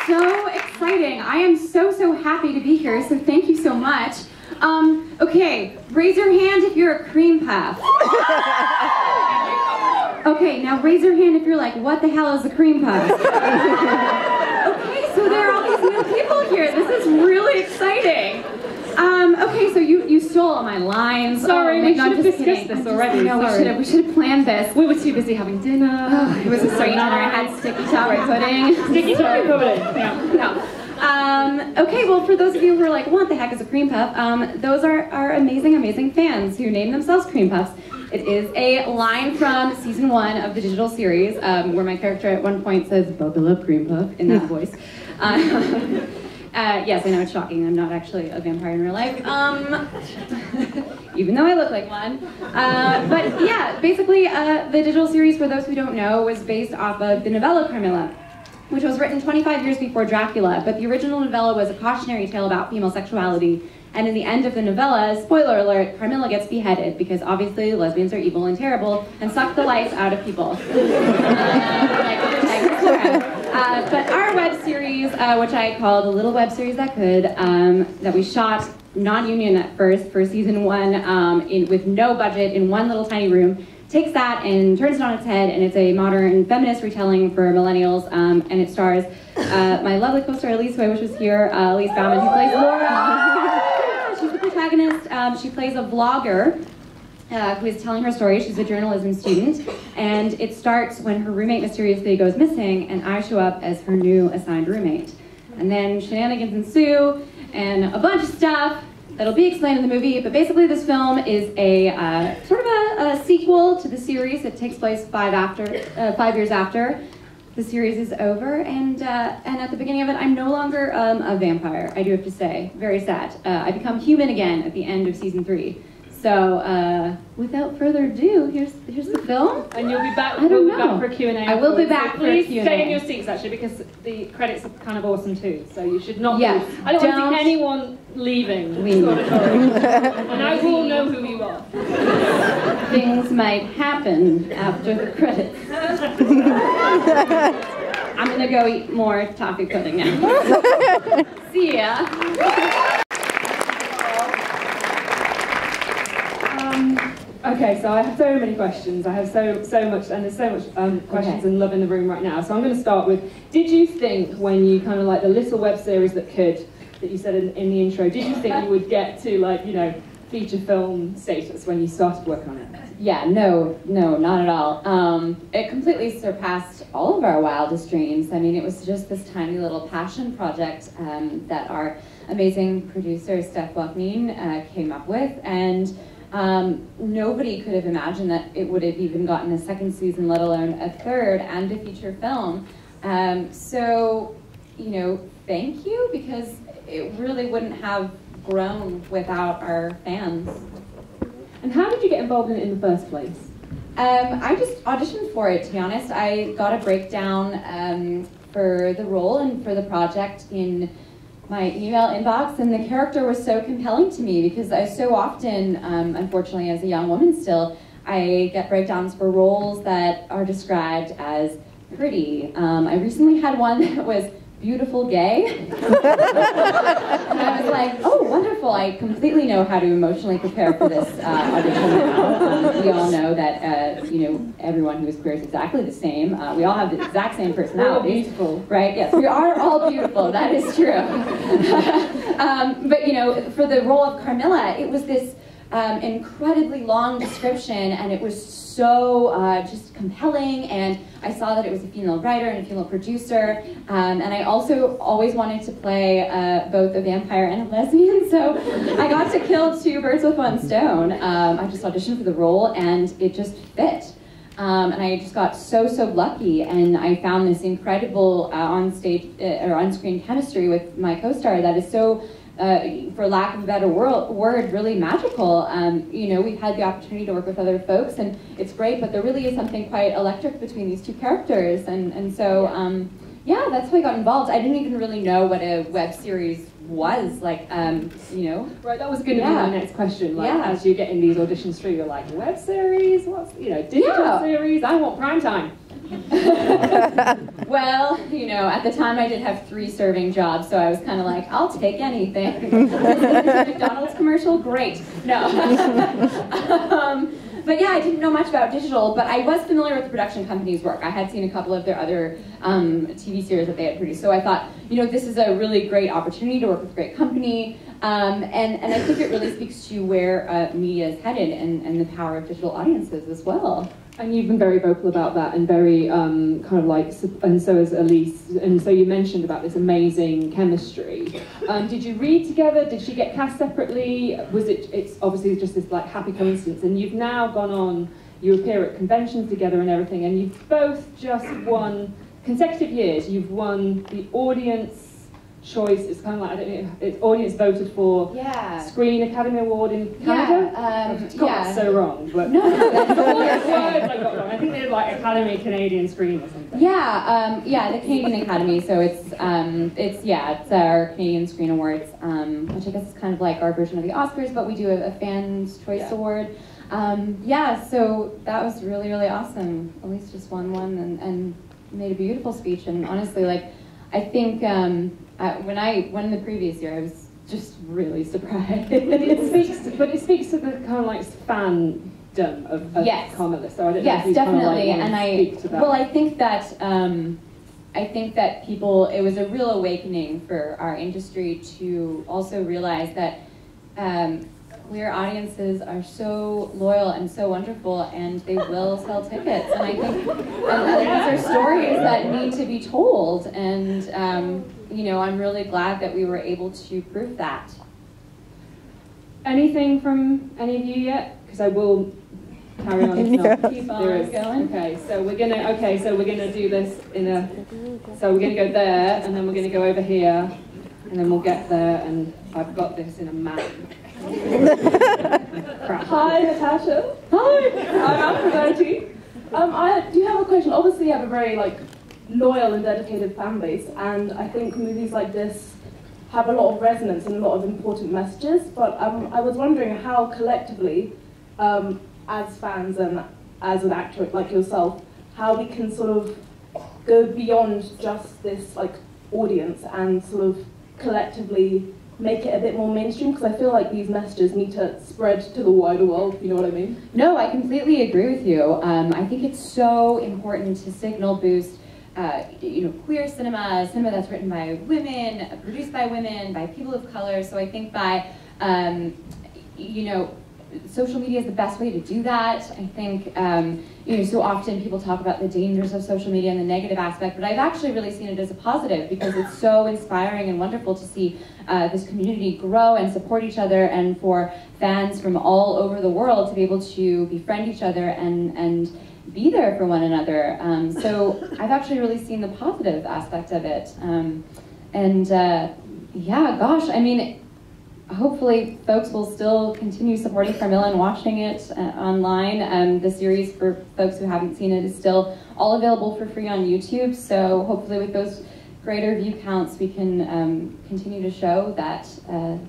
so exciting. I am so happy to be here, so thank you so much. Okay, raise your hand if you're a cream puff. Okay, now raise your hand if you're like, what the hell is a cream puff? Okay, so there are all these new people here. This is really exciting. Okay, so you stole all my lines. Sorry, we should have discussed this already. No, we should have planned this. We were too busy having dinner. Oh, it was a great dinner. I had sticky chocolate pudding. Sticky chocolate pudding, yeah. No. Okay, well, for those of you who are like, what the heck is a cream puff? Those are our amazing fans who name themselves cream puffs. It is a line from season 1 of the digital series, where my character at one point says, "Buckle up, cream puff," in that voice. Yes, I know it's shocking. I'm not actually a vampire in real life, even though I look like one. But yeah, basically, the digital series, for those who don't know, was based off of the novella Carmilla, which was written 25 years before Dracula. But the original novella was a cautionary tale about female sexuality. And in the end of the novella, spoiler alert, Carmilla gets beheaded because obviously lesbians are evil and terrible and suck the life out of people. But our web series, which I called A Little Web Series That Could, that we shot non-union at first for season 1 with no budget in one little tiny room, takes that and turns it on its head, and it's a modern feminist retelling for millennials, and it stars my lovely co-star Elise, who I wish was here, Elise Bauman, who plays Laura. She's the protagonist. She plays a vlogger who is telling her story. She's a journalism student, and it starts when her roommate mysteriously goes missing, and I show up as her new assigned roommate. And then shenanigans ensue, and a bunch of stuff that'll be explained in the movie, but basically this film is a sort of a sequel to the series. It takes place 5 years after the series is over, and at the beginning of it, I'm no longer a vampire, I do have to say. Very sad. I become human again at the end of season 3. So, without further ado, here's the film. And you'll be back. We'll be back for a Q&A. I will be back for a Q&A. Please stay in your seats, actually, because the credits are kind of awesome too. So you should not. Yeah. I don't want to see anyone leaving. And I will know who you are. Things might happen after the credits. I'm gonna go eat more toffee pudding now. See ya. Okay, so I have so many questions. I have so much, and there's so much questions and love in the room right now. So I'm going to start with: did you think, when you kind of like the little web series that you said in the intro, did you think you would get to, like, you know, feature film status when you started working on it? Yeah, no, not at all. It completely surpassed all of our wildest dreams. I mean, it was just this tiny little passion project that our amazing producer, Steph Buckneen, came up with, and nobody could have imagined that it would have even gotten a second season, let alone a third, and a feature film. So, you know, thank you, because it really wouldn't have grown without our fans. And how did you get involved in it in the first place? I just auditioned for it, to be honest. I got a breakdown for the role and for the project in my email inbox, and the character was so compelling to me because I so often, unfortunately as a young woman still, I get breakdowns for roles that are described as pretty. I recently had one that was beautiful gay. And I was like, oh, wonderful, I completely know how to emotionally prepare for this audition now. We all know that, you know, everyone who is queer is exactly the same. We all have the exact same personality. We're all beautiful. Right, yes, we are all beautiful, that is true. But, you know, for the role of Carmilla, it was this incredibly long description, and it was so just compelling, and I saw that it was a female writer and a female producer, and I also always wanted to play both a vampire and a lesbian, so I got to kill 2 birds with 1 stone. I just auditioned for the role, and it just fit. And I just got so lucky, and I found this incredible on-screen chemistry with my co-star that is so, for lack of a better word, really magical. You know, we've had the opportunity to work with other folks, and it's great, but there really is something quite electric between these 2 characters, and so, yeah, that's how I got involved. I didn't even really know what a web series was, like, you know. Right, that was going to be my next question. Like, as you're getting these auditions through, you're like, web series? What's, you know, digital series? I want prime time. Well, you know, at the time I did have 3 serving jobs, so I was kind of like, I'll take anything. This is a McDonald's commercial? Great. No. But yeah, I didn't know much about digital, but I was familiar with the production company's work. I had seen a couple of their other TV series that they had produced, so I thought, you know, this is a really great opportunity to work with a great company, and I think it really speaks to where media is headed and the power of digital audiences as well. And you've been very vocal about that, and very kind of like, and so has Elise. And so you mentioned about this amazing chemistry. Did you read together? Did she get cast separately? Was it? It's obviously just this like happy coincidence. And you've now gone on. You appear at conventions together and everything. And you've both just won consecutive years. You've won the audience choice. It's kind of like, I don't know, it's audience voted for. Yeah. Screen Academy Award in Canada. Yeah. So wrong, but No, that's the words I got wrong. I think they did like Academy Canadian Screen or something. Yeah, the Canadian Academy. So it's our Canadian Screen Awards, which I guess is kind of like our version of the Oscars, but we do a Fans Choice Award. So that was really, really awesome. Elise just won one and made a beautiful speech. And honestly, like, I think when I won the previous year, I was just really surprised. But it speaks to the kind of like fandom of Carmilla. So I don't know if you definitely. Kind of like speak to that. Well, I think that people, it was a real awakening for our industry to also realize that queer audiences are so loyal and so wonderful, and they will sell tickets. And I think these are stories that need to be told, and you know, I'm really glad that we were able to prove that. Anything from any of you yet? Because I will carry on. Keep on going. Okay, so we're gonna do this in a. So we're gonna go there, and then we're gonna go over here, and then we'll get there, and I've got this in a map. Hi, Natasha. Hi, I'm Aphrodite. I do have a question. Obviously, you have a very loyal and dedicated fan base, and I think movies like this have a lot of resonance and a lot of important messages. But I was wondering how collectively, as fans and as an actor like yourself, how we can sort of go beyond just this audience and sort of collectively make it a bit more mainstream, because I feel like these messages need to spread to the wider world, you know what I mean? No, I completely agree with you. I think it's so important to signal boost queer cinema that's written by women, produced by women, by people of color. So I think by, social media is the best way to do that. I think, so often people talk about the dangers of social media and the negative aspect, but I've actually really seen it as a positive, because it's so inspiring and wonderful to see this community grow and support each other, and for fans from all over the world to be able to befriend each other and be there for one another. So I've actually really seen the positive aspect of it. Hopefully folks will still continue supporting Carmilla and watching it online. The series, for folks who haven't seen it, is still all available for free on YouTube. So hopefully with those greater view counts, we can continue to show that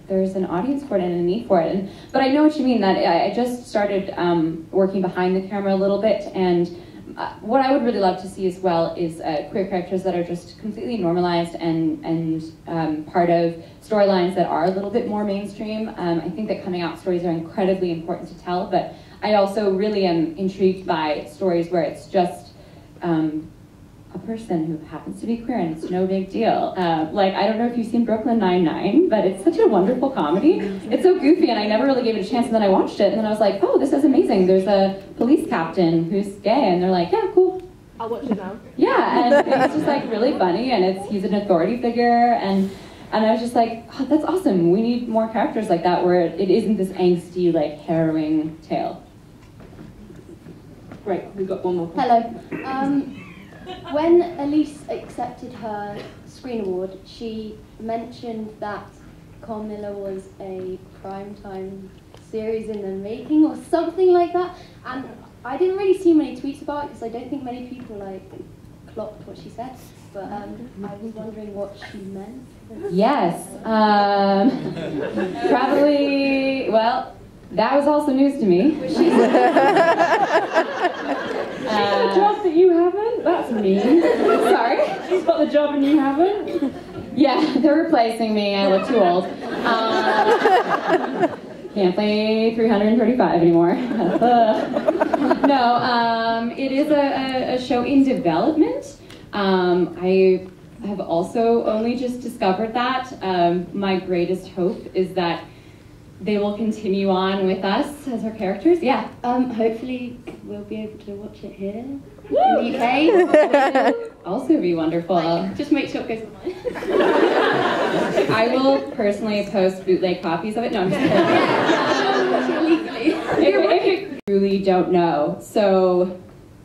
there's an audience for it and a need for it. But I know what you mean, that I just started working behind the camera a little bit, and what I would really love to see as well is queer characters that are just completely normalized and part of storylines that are a little bit more mainstream. I think that coming out stories are incredibly important to tell, but I also really am intrigued by stories where it's just a person who happens to be queer and it's no big deal. I don't know if you've seen Brooklyn Nine-Nine, but it's such a wonderful comedy. It's so goofy, and I never really gave it a chance, and then I watched it, and then I was like, oh, this is amazing. There's a police captain who's gay, and they're like, yeah, cool. I'll watch it now. Yeah, and it's just really funny, and he's an authority figure, and I was just like, oh, that's awesome. We need more characters like that, where it isn't this angsty, harrowing tale. Great, we've got one more question. Hello. When Elise accepted her Screen Award, she mentioned that Carmilla was a primetime series in the making or something like that, and I didn't really see many tweets about it because I don't think many people clocked what she said, but I was wondering what she meant. Yes, probably, well, that was also news to me. She's got a job that you haven't? That's mean. Sorry? She's got the job and you haven't? Yeah, they're replacing me. I look too old. Can't play 335 anymore. No, it is a show in development. I have also only just discovered that. My greatest hope is that they will continue on with us as our characters. Yeah. Hopefully we'll be able to watch it here in the UK. Also be wonderful. Just make sure it goes online. I will personally post bootleg copies of it. No, I'm just kidding. If you truly don't know, so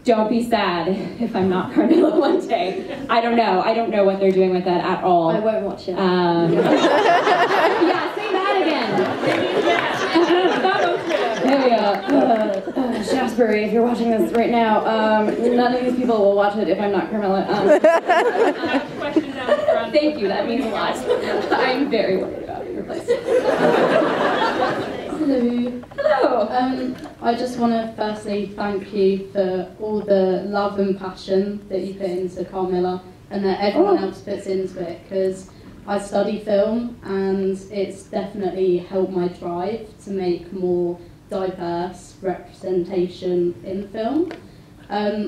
don't be sad if I'm not Carmilla one day. I don't know. I don't know what they're doing with that at all. I won't watch it. Yeah, say that again. There we go. Shaftesbury, if you're watching this right now, none of these people will watch it if I'm not Carmilla. Thank you, that means a lot. I'm very worried about your place. Hello. Hello. I just want to firstly thank you for all the love and passion that you put into Carmilla and that everyone else puts into it, because I study film and it's definitely helped my drive to make more diverse representation in film.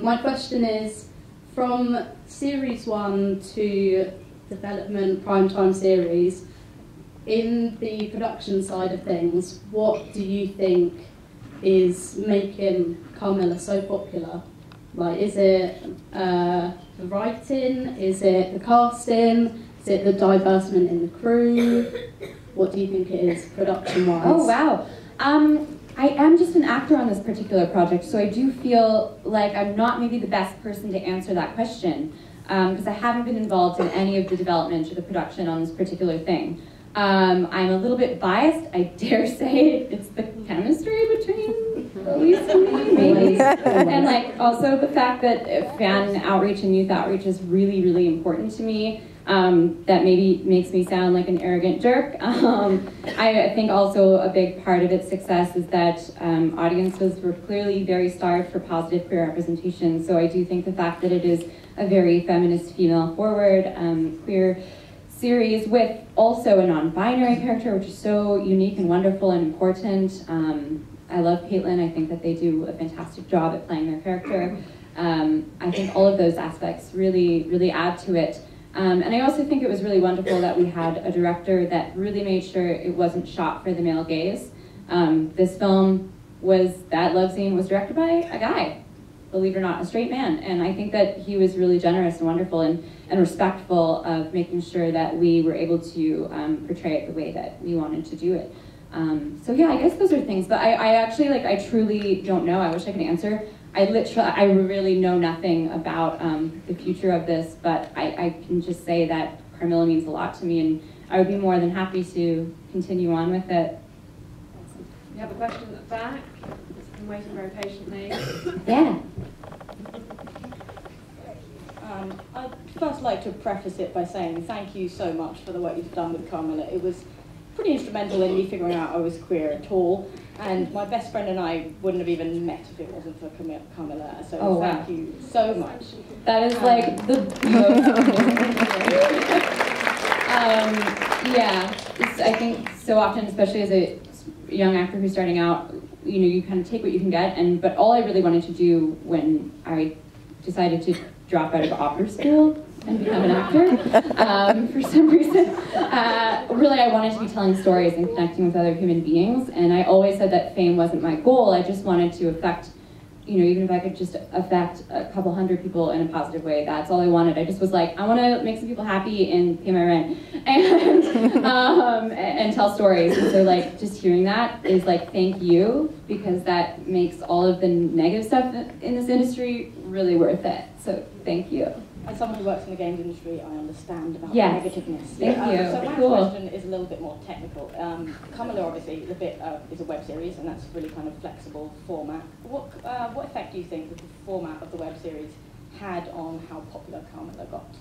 My question is, from series 1 to development primetime series, in the production side of things, what do you think is making Carmilla so popular? Like, is it the writing? Is it the casting? Is it the diversity in the crew? What do you think it is, production-wise? Oh, wow. I am just an actor on this particular project, so I do feel like I'm not maybe the best person to answer that question, because I haven't been involved in any of the development or the production on this particular thing. I'm a little bit biased. I dare say it's the chemistry between Elise and me, maybe. And like also the fact that fan outreach and youth outreach is really, really important to me. That maybe makes me sound like an arrogant jerk. I think also a big part of its success is that audiences were clearly very starved for positive queer representation. So I do think the fact that it is a very feminist, female-forward, queer series with also a non-binary character, which is so unique and wonderful and important. I love Caitlin. I think that they do a fantastic job at playing their character. I think all of those aspects really, really add to it. And I also think it was really wonderful that we had a director that really made sure it wasn't shot for the male gaze. This film that love scene was directed by a guy, believe it or not, a straight man. And I think that he was really generous and wonderful and respectful of making sure that we were able to portray it the way that we wanted to do it. So yeah, I guess those are things, but I actually, I truly don't know. I wish I could answer. I really know nothing about the future of this, but I can just say that Carmilla means a lot to me, and I would be more than happy to continue on with it. Awesome. You have a question at the back? It's been waiting very patiently. Yeah. I'd first like to preface it by saying thank you so much for the work you've done with Carmilla. It was pretty instrumental in me figuring out I was queer at all, and my best friend and I wouldn't have even met if it wasn't for Carmilla, so thank you so much. That is like the yeah, I think so often, especially as a young actor who's starting out, you kind of take what you can get, but all I really wanted to do when I decided to drop out of opera school and become an actor, for some reason. Really, I wanted to be telling stories and connecting with other human beings, and I always said that fame wasn't my goal. I just wanted to affect, even if I could just affect a couple hundred people in a positive way, that's all I wanted. I just was like, I want to make some people happy and pay my rent, and tell stories. And so, just hearing that is thank you, because that makes all of the negative stuff in this industry really worth it. So, thank you. As someone who works in the games industry, I understand about negativeness. Thank you. So my question is a little bit more technical. Carmilla obviously is a web series, and that's a really kind of flexible format. What effect do you think that the format of the web series had on how popular Carmilla got?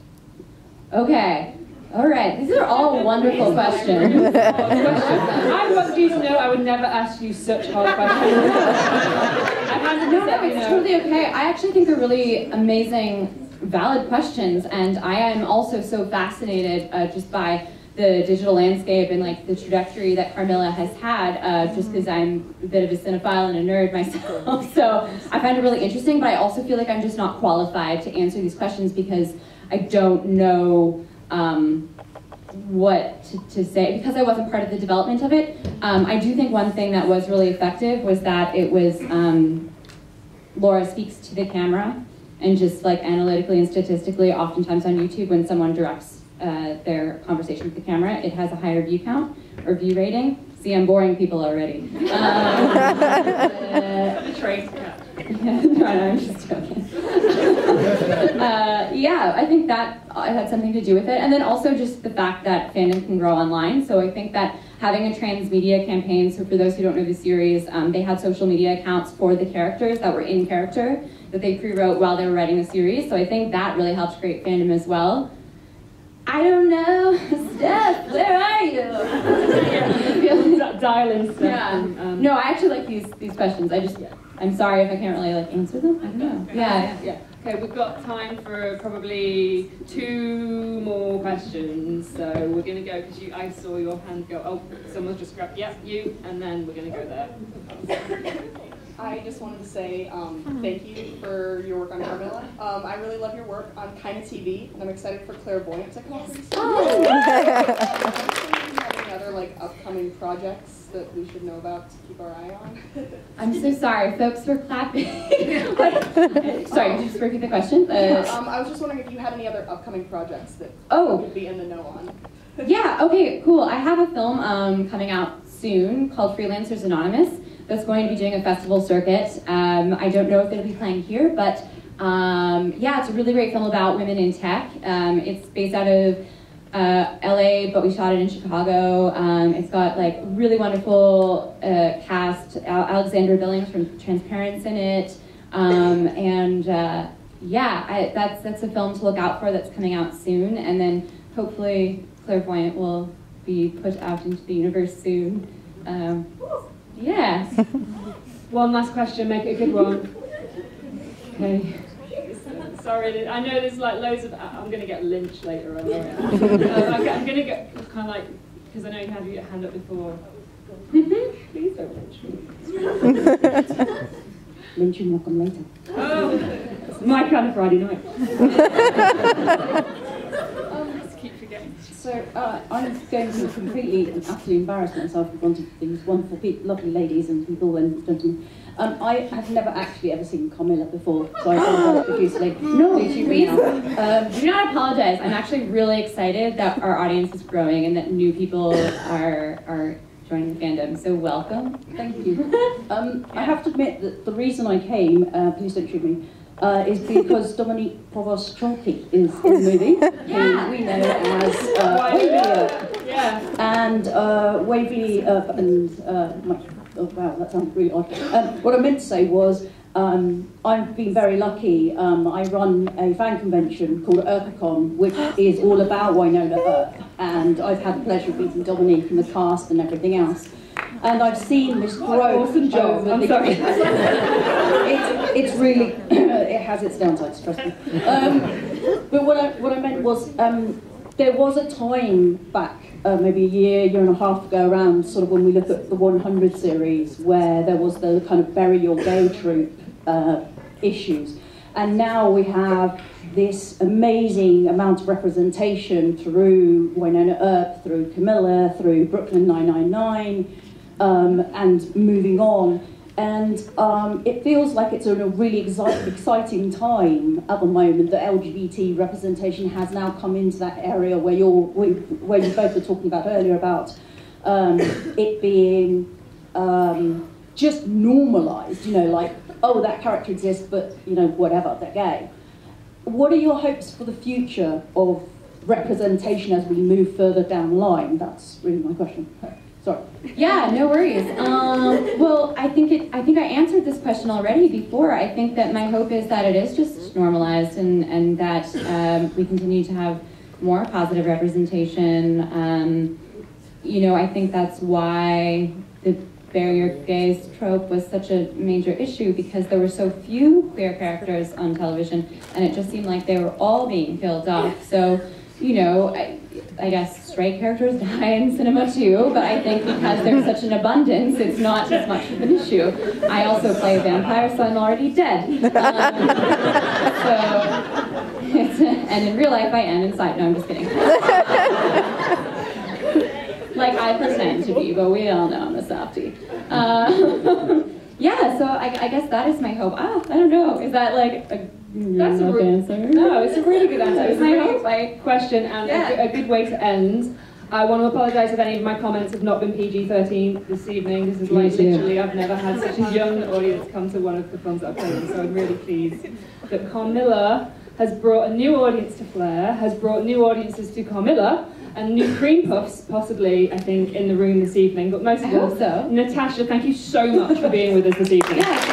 Okay. All right, these are all wonderful questions. I want you to know I would never ask you such hard questions. No, it's totally okay. I actually think they're really amazing, valid questions, and I am also so fascinated just by the digital landscape and like the trajectory that Carmilla has had, just because I'm a bit of a cinephile and a nerd myself. So I find it really interesting, but I also feel like I'm just not qualified to answer these questions because I don't know what to say, because I wasn't part of the development of it. I do think one thing that was really effective was that it was Laura speaks to the camera, and just like analytically and statistically, oftentimes on YouTube when someone directs their conversation with the camera, it has a higher view count or view rating. See, I'm boring people already. No, I'm just joking. Yeah, I think that had something to do with it. And then also just the fact that fandom can grow online. So I think that having a transmedia campaign, so for those who don't know the series, they had social media accounts for the characters that were in character that they pre-wrote while they were writing the series. So I think that really helped create fandom as well. I don't know, Steph, where are you? Dial-in stuff. Yeah. No, I actually like these questions. I'm sorry if I can't really like answer them. I don't know. Yeah. Okay, we've got time for probably 2 more questions. So we're going to go, because I saw your hand go, oh, someone's just grabbed, yep, you, and then we're going to go there. I just wanted to say thank you for your work on Carmilla. I really love your work on Kinda TV, and I'm excited for Clairvoyant to come pretty soon. Do you have any other like upcoming projects that we should know about to keep our eye on? I'm so sorry, folks were clapping. Sorry, could you just repeat the question? I was just wondering if you had any other upcoming projects that would be in the know on. Yeah, okay, cool. I have a film coming out soon called Freelancers Anonymous that's going to be doing a festival circuit. I don't know if it'll be playing here, but yeah, it's a really great film about women in tech. It's based out of LA, but we shot it in Chicago. It's got like really wonderful cast. Alexandra Billings from Transparence in it. Yeah, that's a film to look out for that's coming out soon. And then hopefully Clairvoyant will be put out into the universe soon. Yeah. One last question, make it a good one. Okay. Sorry, I know there's like loads of, I'm going to get lynched later on. I'm going to get kind of like, because I know you had your hand up before. Please don't lynch me. Lynching will come later. Oh, it's my kind of Friday night. Just keep forgetting. So I'm going to completely and utterly embarrass myself in front of these wonderful people, lovely ladies and people and gentlemen. I have never actually ever seen Carmilla before, so I apologize profusely. No, please. Do not apologize. I'm actually really excited that our audience is growing and that new people are joining the fandom. So welcome. Thank you. I have to admit that the reason I came, please don't shoot me, is because Dominique Provost-Chalky is in the movie, who we know as Waverly and Waverly oh wow, that sounds really odd. What I meant to say was, I've been very lucky. I run a fan convention called EarthCon, which is all about Wynonna Earp, and I've had the pleasure of meeting Dominique and the cast and everything else. And I've seen this growth over the years. It's really, it has its downsides, trust me. But what I meant was, there was a time back, maybe a year and a half ago, around sort of when we look at the 100 series, where there was the kind of bury your gay trope issues. And now we have this amazing amount of representation through Wynonna Earp, through Carmilla, through Brooklyn 999, and moving on. And it feels like it's in a really exciting time at the moment that LGBT representation has now come into that area where you both were talking about earlier about it being just normalised, you know, like, oh, that character exists, but, you know, whatever, they're gay. What are your hopes for the future of representation as we move further down the line? That's really my question. Sorry. Yeah, no worries. Well, I think I answered this question already before. I think that my hope is that it is just normalized and that we continue to have more positive representation. You know, I think that's why the Bare Your Gaze trope was such a major issue, because there were so few queer characters on television, and it just seemed like they were all being killed off. So, you know, I guess straight characters die in cinema too, but I think because there's such an abundance, it's not as much of an issue. I also play a vampire, so I'm already dead. And in real life I am inside. No, I'm just kidding. Like I pretend to be, but we all know I'm a softie. Yeah, so I guess that is my hope. I don't know. Is that like a That's a answer? No, it's a really good answer. It's a my really hope. good question and a good way to end. I want to apologise if any of my comments have not been PG-13 this evening. This is like literally, I've never had such a young audience come to one of the films that I've played, so I'm really pleased that Carmilla has brought a new audience to Flair, has brought new audiences to Carmilla, and new cream puffs, possibly, I think, in the room this evening. But most of all, so. Natasha, thank you so much for being with us this evening. Yeah.